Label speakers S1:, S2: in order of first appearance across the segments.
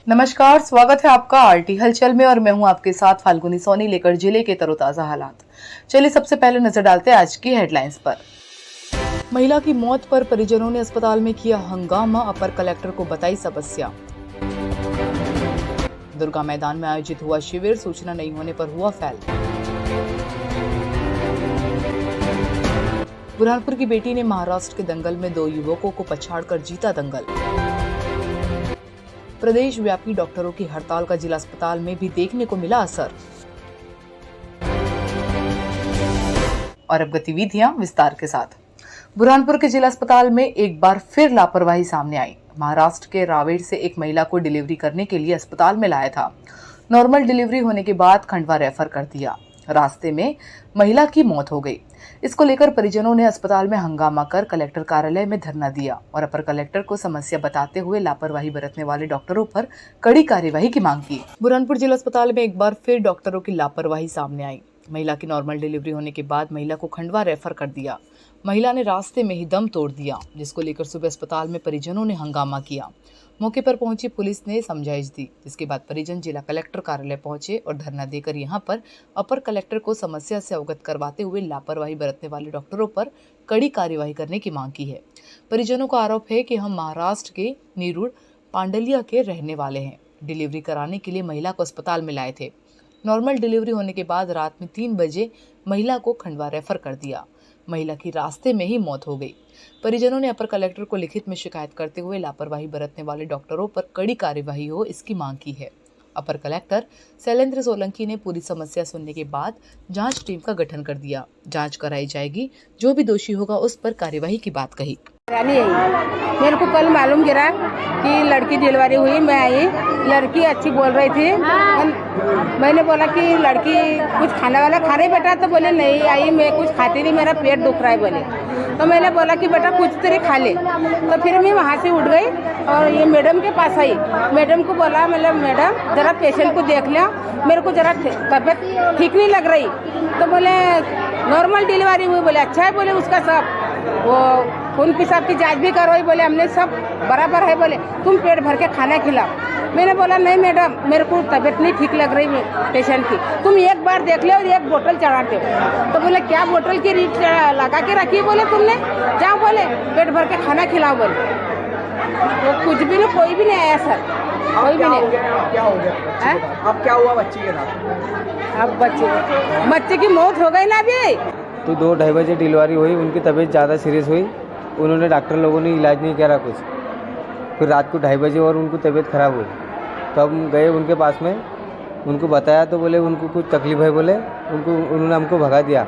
S1: नमस्कार, स्वागत है आपका आरटी हलचल में और मैं हूं आपके साथ फाल्गुनी सोनी लेकर जिले के तरोताजा हालात। चलिए सबसे पहले नजर डालते हैं आज की हेडलाइंस पर। महिला की मौत पर परिजनों ने अस्पताल में किया हंगामा, अपर कलेक्टर को बताई समस्या। दुर्गा मैदान में आयोजित हुआ शिविर, सूचना नहीं होने पर हुआ फैल। बुरहानपुर की बेटी ने महाराष्ट्र के दंगल में 2 युवकों को पछाड़कर जीता दंगल। प्रदेश व्यापी डॉक्टरों की हड़ताल का जिला अस्पताल में भी देखने को मिला असर। और अब गतिविधियां विस्तार के साथ। बुरहानपुर के जिला अस्पताल में एक बार फिर लापरवाही सामने आई। महाराष्ट्र के रावेर से एक महिला को डिलीवरी करने के लिए अस्पताल में लाया था। नॉर्मल डिलीवरी होने के बाद खंडवा रेफर कर दिया। रास्ते में महिला की मौत हो गई। इसको लेकर परिजनों ने अस्पताल में हंगामा कर कलेक्टर कार्यालय में धरना दिया और अपर कलेक्टर को समस्या बताते हुए लापरवाही बरतने वाले डॉक्टरों पर कड़ी कार्यवाही की मांग की। बुरहानपुर जिला अस्पताल में एक बार फिर डॉक्टरों की लापरवाही सामने आई। महिला की नॉर्मल डिलीवरी होने के बाद महिला को खंडवा रेफर कर दिया। महिला ने रास्ते में ही दम तोड़ दिया, जिसको लेकर सुबह अस्पताल में परिजनों ने हंगामा किया। मौके पर पहुंची पुलिस ने समझाइश दी। इसके बाद परिजन जिला कलेक्टर कार्यालय पहुंचे और धरना देकर यहां पर अपर कलेक्टर को समस्या से अवगत करवाते हुए लापरवाही बरतने वाले डॉक्टरों पर कड़ी कार्यवाही करने की मांग की है। परिजनों का आरोप है कि हम महाराष्ट्र के नीरूड पांडलिया के रहने वाले हैं। डिलीवरी कराने के लिए महिला को अस्पताल में लाए थे। नॉर्मल डिलीवरी होने के बाद रात में 3 बजे महिला को खंडवा रेफर कर दिया। महिला की रास्ते में ही मौत हो गई। परिजनों ने अपर कलेक्टर को लिखित में शिकायत करते हुए लापरवाही बरतने वाले डॉक्टरों पर कड़ी कार्यवाही हो, इसकी मांग की है। अपर कलेक्टर शैलेंद्र सोलंकी ने पूरी समस्या सुनने के बाद जांच टीम का गठन कर दिया। जांच कराई जाएगी, जो भी दोषी होगा उस पर कार्यवाही की बात कही।
S2: मेरे को कल मालूम गिरा कि लड़की डिलीवरी हुई, मैं आई, लड़की अच्छी बोल रही थी। मैंने बोला कि लड़की कुछ खाना वाला खा रही बेटा, तो बोले नहीं आई, मैं कुछ खाती नहीं, मेरा पेट दुख रहा है बोले। तो मैंने बोला कि बेटा कुछ तेरे खा ले। तो फिर मैं वहाँ से उठ गई और ये मैडम के पास आई। मैडम को बोला, मतलब मैडम जरा पेशेंट को देख लिया, मेरे को जरा तबीयत ठीक नहीं लग रही। तो बोले नॉर्मल डिलीवरी हुई। बोले अच्छा है, बोले उसका सब वो खून पेशाब की जांच भी करवाई, बोले हमने सब बराबर है, बोले तुम पेट भर के खाना खिलाओ। मैंने बोला नहीं मैडम, मेरे को तबीयत नहीं ठीक लग रही पेशेंट की, तुम एक बार देख लो और एक बोतल चढ़ाते हो। तो बोले क्या बोतल की रीट लगा के रखी बोले तुमने, जाओ बोले पेट भर के खाना खिलाओ बोले। तो कुछ भी नहीं, कोई भी नहीं आया सर, कोई भी नहीं।
S3: क्या हो गया? अब क्या हुआ बच्चे के साथ?
S2: अब बच्चे की मौत हो गई ना अभी।
S4: तो 2-2:30 बजे डिलीवरी हुई। उनकी तबीयत ज़्यादा सीरियस हुई। उन्होंने डॉक्टर लोगों ने इलाज नहीं करा कुछ। फिर रात को 2:30 बजे और उनको तबीयत ख़राब हुई। तो हम गए उनके पास में, उनको बताया तो बोले उनको कुछ तकलीफ है, बोले उन्होंने हमको भगा दिया।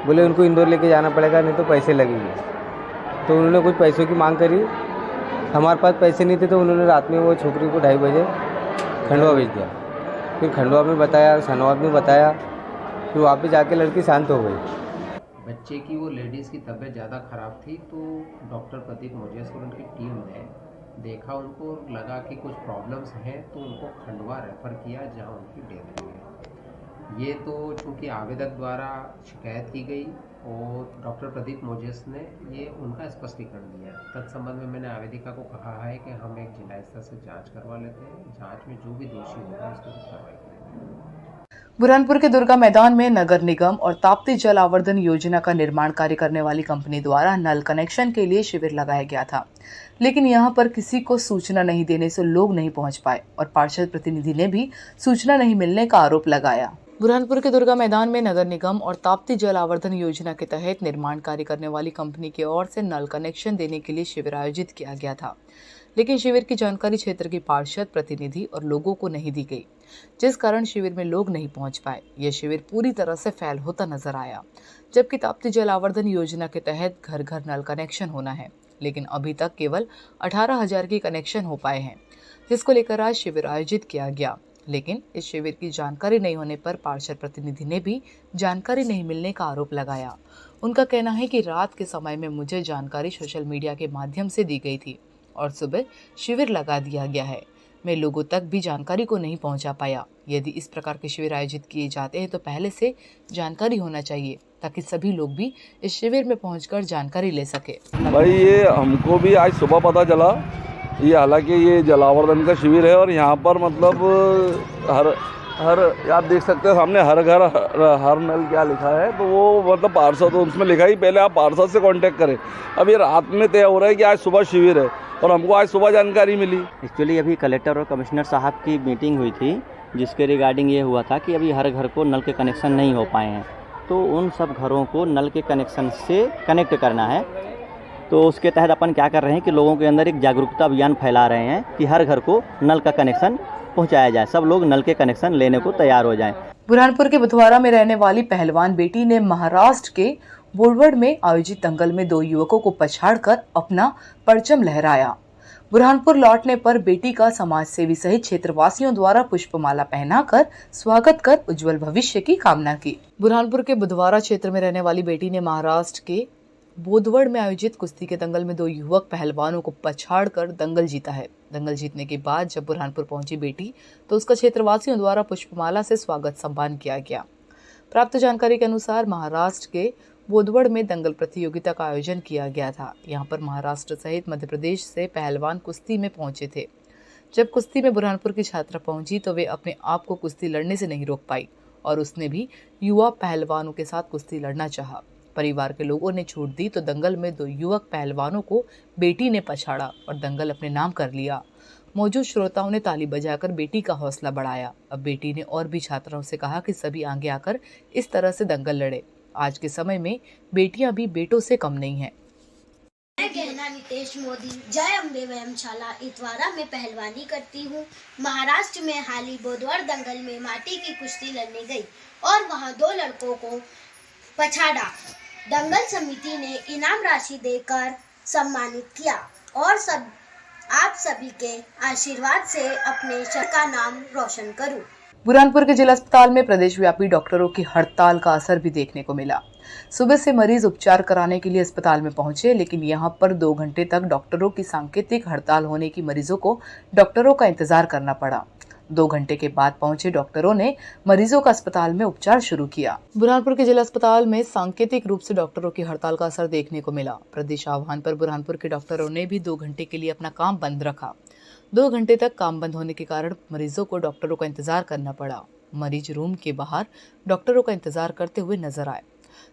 S4: बोले उनको इंदौर लेके जाना पड़ेगा, नहीं तो पैसे लगेंगे। तो उन्होंने कुछ पैसों की मांग करी। हमारे पास पैसे नहीं थे, तो उन्होंने रात में वो छोकरी को 2:30 बजे खंडवा भेज दिया। फिर खंडवा में बताया, सनवाद में बताया, फिर वहाँ पे जाके लड़की शांत हो गई।
S5: बच्चे की वो लेडीज़ की तबीयत ज़्यादा ख़राब थी, तो डॉक्टर प्रदीप मोजेस और उनकी टीम ने देखा, उनको लगा कि कुछ प्रॉब्लम्स हैं, तो उनको खंडवा रेफ़र किया, जहां उनकी डेथ हुई है। ये तो चूँकि आवेदक द्वारा शिकायत की गई और डॉक्टर प्रदीप मोजेस ने ये उनका स्पष्टीकरण दिया। तत्संबंध में मैंने आवेदिका को कहा है कि हम एक जिला स्तर से जाँच करवा लेते हैं, जाँच में जो भी दोषी होगा उसको कार्रवाई करेंगे।
S1: बुरहानपुर के दुर्गा मैदान में नगर निगम और ताप्ती जल आवर्धन योजना का निर्माण कार्य करने वाली कंपनी द्वारा नल कनेक्शन के लिए शिविर लगाया गया था, लेकिन यहां पर किसी को सूचना नहीं देने से लोग नहीं पहुंच पाए और पार्षद प्रतिनिधि ने भी सूचना नहीं मिलने का आरोप लगाया। बुरहानपुर के दुर्गा मैदान में नगर निगम और ताप्ती जल आवर्धन योजना के तहत निर्माण कार्य करने वाली कंपनी की ओर से नल कनेक्शन देने के लिए शिविर आयोजित किया गया था, लेकिन शिविर की जानकारी क्षेत्र के पार्षद प्रतिनिधि और लोगों को नहीं दी गई, जिस कारण शिविर में लोग नहीं पहुंच पाए। यह शिविर पूरी तरह से फेल होता नजर आया। जबकि ताप्ती जल आवर्धन योजना के तहत घर घर नल कनेक्शन होना है, लेकिन अभी तक केवल 18,000 के कनेक्शन हो पाए हैं, जिसको लेकर आज शिविर आयोजित किया गया। लेकिन इस शिविर की जानकारी नहीं होने पर पार्षद प्रतिनिधि ने भी जानकारी नहीं मिलने का आरोप लगाया। उनका कहना है कि रात के समय में मुझे जानकारी सोशल मीडिया के माध्यम से दी गई थी और सुबह शिविर लगा दिया गया है। मैं लोगों तक भी जानकारी को नहीं पहुंचा पाया। यदि इस प्रकार के शिविर आयोजित किए जाते हैं तो पहले से जानकारी होना चाहिए, ताकि सभी लोग भी इस शिविर में पहुंचकर जानकारी ले सके।
S6: भाई ये हमको भी आज सुबह पता चला ये हालांकि ये जलावर्धन का शिविर है और यहाँ पर मतलब हर आप देख सकते हैं सामने हर घर हर नल क्या लिखा है, तो वो मतलब पार्षद, तो उसमें लिखा ही पहले आप पार्षद से कांटेक्ट करें। अब ये रात में तय हो रहा है कि आज सुबह शिविर है और हमको आज सुबह जानकारी मिली।
S7: एक्चुअली अभी कलेक्टर और कमिश्नर साहब की मीटिंग हुई थी जिसके रिगार्डिंग ये हुआ था कि अभी हर घर को नल के कनेक्शन नहीं हो पाए हैं, तो उन सब घरों को नल के कनेक्शन से कनेक्ट करना है। तो उसके तहत अपन क्या कर रहे हैं कि लोगों के अंदर एक जागरूकता अभियान फैला रहे हैं कि हर घर को नल का कनेक्शन पहुंचाया जाए, सब लोग नल के कनेक्शन लेने को तैयार हो जाएं।
S1: बुरहानपुर के बुधवारा में रहने वाली पहलवान बेटी ने महाराष्ट्र के बोडवड में आयोजित दंगल में 2 युवकों को पछाड़कर अपना परचम लहराया। बुरहानपुर लौटने पर बेटी का समाज सेवी सहित क्षेत्रवासियों द्वारा पुष्पमाला पहनाकर स्वागत कर उज्जवल भविष्य की कामना की। बुरहानपुर के बुधवारा क्षेत्र में रहने वाली बेटी ने महाराष्ट्र के बोदवड में आयोजित कुश्ती के दंगल में 2 युवक पहलवानों को पछाड़कर दंगल जीता है। दंगल जीतने के बाद जब बुरहानपुर पहुंची बेटी तो उसका क्षेत्रवासियों द्वारा पुष्पमाला से स्वागत सम्मान किया गया। प्राप्त जानकारी के अनुसार महाराष्ट्र के बोदवड में दंगल प्रतियोगिता का आयोजन किया गया था। यहाँ पर महाराष्ट्र सहित मध्य प्रदेश से पहलवान कुश्ती में पहुंचे थे। जब कुश्ती में बुरहानपुर की छात्रा पहुंची तो वे अपने आप को कुश्ती लड़ने से नहीं रोक पाई और उसने भी युवा पहलवानों के साथ कुश्ती लड़ना चाहा। परिवार के लोगों ने छूट दी तो दंगल में 2 युवक पहलवानों को बेटी ने पछाड़ा और दंगल अपने नाम कर लिया। मौजूद श्रोताओं ने ताली बजाकर बेटी का हौसला बढ़ाया। अब बेटी ने और भी छात्राओं से कहा कि सभी आगे आकर इस तरह से दंगल लड़े। आज के समय में बेटियां भी बेटों से कम नहीं हैं।
S8: मैं गहना नितेश मोदी जय अम्बे व्यायामशाला इतवारा में पहलवानी करती हूँ। महाराष्ट्र में हाली बोदवड दंगल में माटी की कुश्ती लड़ने गई और वहाँ 2 लड़कों को पछाड़ा। दंगल समिति ने इनाम राशि देकर सम्मानित किया और आप सभी के आशीर्वाद से अपने शहर का नाम रोशन करूं।
S1: बुरहानपुर के जिला अस्पताल में प्रदेश व्यापी डॉक्टरों की हड़ताल का असर भी देखने को मिला। सुबह से मरीज उपचार कराने के लिए अस्पताल में पहुंचे, लेकिन यहां पर 2 घंटे तक डॉक्टरों की सांकेतिक हड़ताल होने की मरीजों को डॉक्टरों का इंतजार करना पड़ा। 2 घंटे के बाद पहुंचे डॉक्टरों ने मरीजों का अस्पताल में उपचार शुरू किया। बुरहानपुर के जिला अस्पताल में सांकेतिक रूप से डॉक्टरों की हड़ताल का असर देखने को मिला। प्रदेश आह्वान पर बुरहानपुर के डॉक्टरों ने भी 2 घंटे के लिए अपना काम बंद रखा। 2 घंटे तक काम बंद होने के कारण मरीजों को डॉक्टरों का इंतजार करना पड़ा। मरीज रूम के बाहर डॉक्टरों का इंतजार करते हुए नजर आए।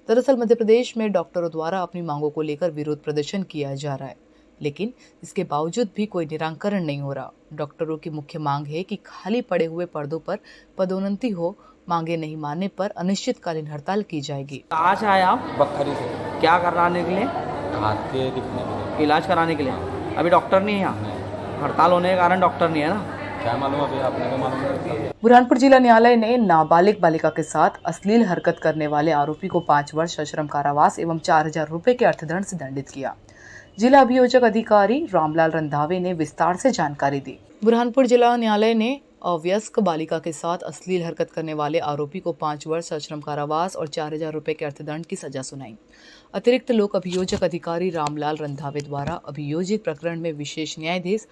S1: दरअसल मध्य प्रदेश में डॉक्टरों द्वारा अपनी मांगों को लेकर विरोध प्रदर्शन किया जा रहा है, लेकिन इसके बावजूद भी कोई निराकरण नहीं हो रहा। डॉक्टरों की मुख्य मांग है कि खाली पड़े हुए पदों पर पदोन्नति हो। मांगे नहीं मानने पर अनिश्चितकालीन हड़ताल की जाएगी।
S9: आज आए आप
S10: बखरी से
S9: क्या कराने के लिए?
S10: हाथ के दिखने के लिए,
S9: इलाज कराने के लिए। अभी डॉक्टर नहीं है यहाँ, हड़ताल होने के कारण डॉक्टर नहीं है ना?
S10: क्या मालूम, अभी आपने को मालूम है?
S1: बुरहानपुर जिला न्यायालय ने नाबालिग बालिका के साथ अश्लील हरकत करने वाले आरोपी को 5 वर्ष सश्रम कारावास एवं 4000 रुपए के अर्थदंड से दंडित किया। जिला अभियोजक अधिकारी रामलाल रंधावे ने विस्तार से जानकारी दी। बुरहानपुर जिला न्यायालय ने अवयस्क बालिका के साथ अश्लील हरकत करने वाले आरोपी को 5 वर्ष सश्रम कारावास और 4000 रुपए के अर्थदंड की सजा सुनाई। अतिरिक्त लोक अभियोजक अधिकारी रामलाल रंधावे द्वारा अभियोजित प्रकरण में विशेष न्यायाधीश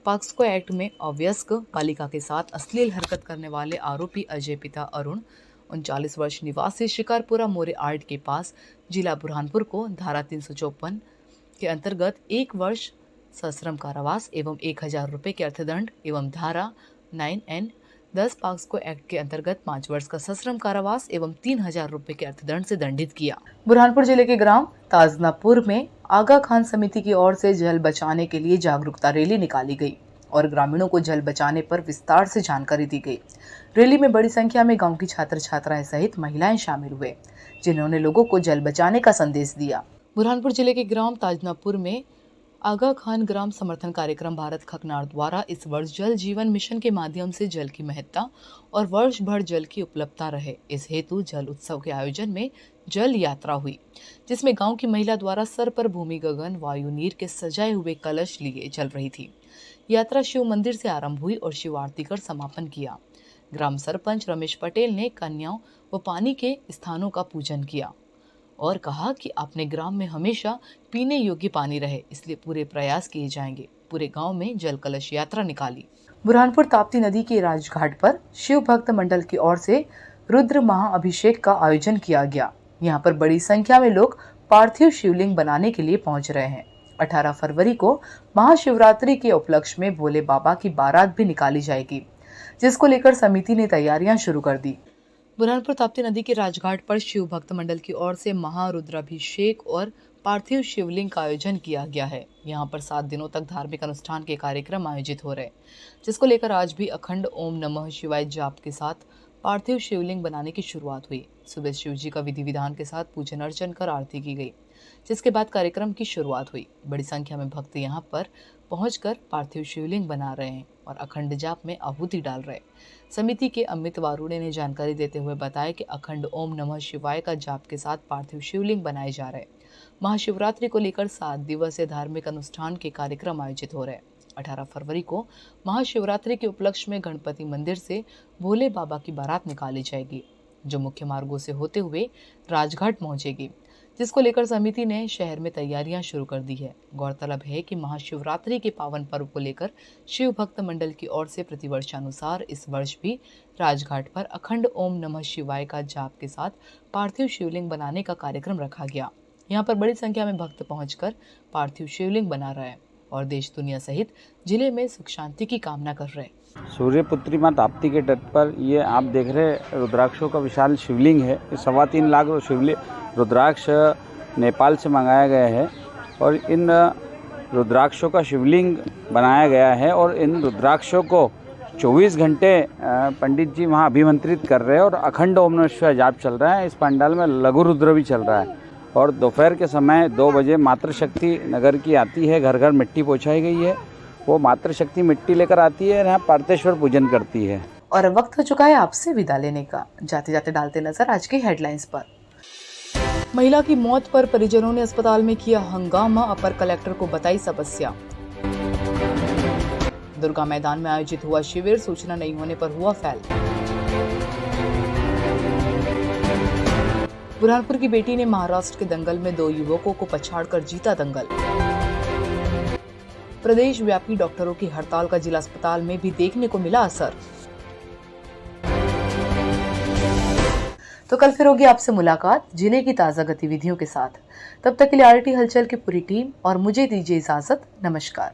S1: पॉक्सो एक्ट में अवयस्क बालिका के साथ अश्लील हरकत करने वाले आरोपी अजय पिता अरुण 39 वर्ष निवासी शिकारपुरा मोरे आर्ट के पास जिला बुरहानपुर को धारा 354 के अंतर्गत 1 वर्ष सश्रम कारावास एवं 1000 रुपए के अर्थदंड एवं धारा 9N-10 पॉक्सो एक्ट के अंतर्गत 5 वर्ष का सश्रम कारावास एवं 3000 रुपए के अर्थदंड से दंडित किया। बुरहानपुर जिले के ग्राम ताजनापुर में आगा खान समिति की ओर से जल बचाने के लिए जागरूकता रैली निकाली गई और ग्रामीणों को जल बचाने पर विस्तार से जानकारी दी गई। रैली में बड़ी संख्या में गांव की छात्र छात्राएं सहित महिलाएं शामिल हुए, जिन्होंने लोगों को जल बचाने का संदेश दिया। बुरहानपुर जिले के ग्राम ताजनापुर में आगा खान ग्राम समर्थन कार्यक्रम भारत खकनार द्वारा इस वर्ष जल जीवन मिशन के माध्यम से जल की महत्ता और वर्ष भर जल की उपलब्धता रहे, इस हेतु जल उत्सव के आयोजन में जल यात्रा हुई, जिसमें गांव की महिला द्वारा सर पर भूमि गगन वायु नीर के सजाए हुए कलश लिए चल रही थी। यात्रा शिव मंदिर से आरंभ हुई और शिव आरती कर समापन किया। ग्राम सरपंच रमेश पटेल ने कन्याओं व पानी के स्थानों का पूजन किया और कहा कि अपने ग्राम में हमेशा पीने योग्य पानी रहे, इसलिए पूरे प्रयास किए जाएंगे। पूरे गांव में जल कलश यात्रा निकाली। बुरहानपुर ताप्ती नदी के राजघाट पर शिव भक्त मंडल की ओर से रुद्र महाअभिषेक का आयोजन किया गया। यहाँ पर बड़ी संख्या में लोग पार्थिव शिवलिंग बनाने के लिए पहुंच रहे हैं। 18 फरवरी को महाशिवरात्रि के उपलक्ष्य में भोले बाबा की बारात भी निकाली जाएगी, जिसको लेकर समिति ने तैयारियां शुरू कर दी। बुरहानपुर ताप्ती नदी के राजघाट पर शिव भक्त मंडल की ओर से महारुद्राभिषेक और पार्थिव शिवलिंग का आयोजन किया गया है। यहाँ पर 7 दिनों तक धार्मिक अनुष्ठान के कार्यक्रम आयोजित हो रहे, जिसको लेकर आज भी अखंड ओम नमः शिवाय जाप के साथ पार्थिव शिवलिंग बनाने की शुरुआत हुई। सुबह शिव जी का विधि विधान के साथ पूजन अर्चन कर आरती की गई, जिसके बाद कार्यक्रम की शुरुआत हुई। बड़ी संख्या में भक्त यहाँ पर पहुंचकर पार्थिव शिवलिंग बना रहे हैं और अखंड जाप में आहुति डाल रहे। समिति के अमित वारुणे ने जानकारी देते हुए बताया कि अखंड ओम नमः शिवाय का जाप के साथ पार्थिव शिवलिंग बनाए जा रहे। महाशिवरात्रि को लेकर 7 दिवसीय धार्मिक अनुष्ठान के कार्यक्रम आयोजित हो रहे। 18 फरवरी को महाशिवरात्रि के उपलक्ष्य में गणपति मंदिर से भोले बाबा की बारात निकाली जाएगी, जो मुख्य मार्गों से होते हुए राजघाट पहुंचेगी, जिसको लेकर समिति ने शहर में तैयारियां शुरू कर दी है। गौरतलब है कि महाशिवरात्रि के पावन पर्व को लेकर शिव भक्त मंडल की ओर से प्रतिवर्षानुसार इस वर्ष भी राजघाट पर अखंड ओम नमः शिवाय का जाप के साथ पार्थिव शिवलिंग बनाने का कार्यक्रम रखा गया। यहाँ पर बड़ी संख्या में भक्त पहुंचकर पार्थिव शिवलिंग बना रहे हैं और देश दुनिया सहित जिले में सुख शांति की कामना कर रहे हैं।
S11: सूर्यपुत्री माँ ताप्ती के तट पर ये आप देख रहे रुद्राक्षों का विशाल शिवलिंग है। 3.25 लाख रुद्राक्ष नेपाल से मंगाया गया है और इन रुद्राक्षों का शिवलिंग बनाया गया है और इन रुद्राक्षों को 24 घंटे पंडित जी वहाँ अभिमंत्रित कर रहे हैं और अखंड ओम नमः शिवाय जाप चल रहा है। इस पंडाल में लघु रुद्र भी चल रहा है और दोपहर के समय 2 बजे मातृशक्ति नगर की आती है। घर घर मिट्टी पहुँचाई गई है। वो मातृशक्ति मिट्टी लेकर आती है और यहाँ पार्थेश्वर पूजन करती है।
S1: और अब वक्त हो चुका है आपसे विदा लेने का। जाते जाते डालते नजर आज की हेडलाइंस पर। महिला की मौत पर परिजनों ने अस्पताल में किया हंगामा, अपर कलेक्टर को बताई समस्या। दुर्गा मैदान में आयोजित हुआ शिविर, सूचना नहीं होने पर हुआ फैल। बुरहानपुर की बेटी ने महाराष्ट्र के दंगल में 2 युवकों को पछाड़कर जीता दंगल। प्रदेश व्यापी डॉक्टरों की हड़ताल का जिला अस्पताल में भी देखने को मिला असर। तो कल फिर होगी आपसे मुलाकात जिले की ताजा गतिविधियों के साथ। तब तक के लिए आरटी हलचल की पूरी टीम और मुझे दीजिए इजाजत। नमस्कार।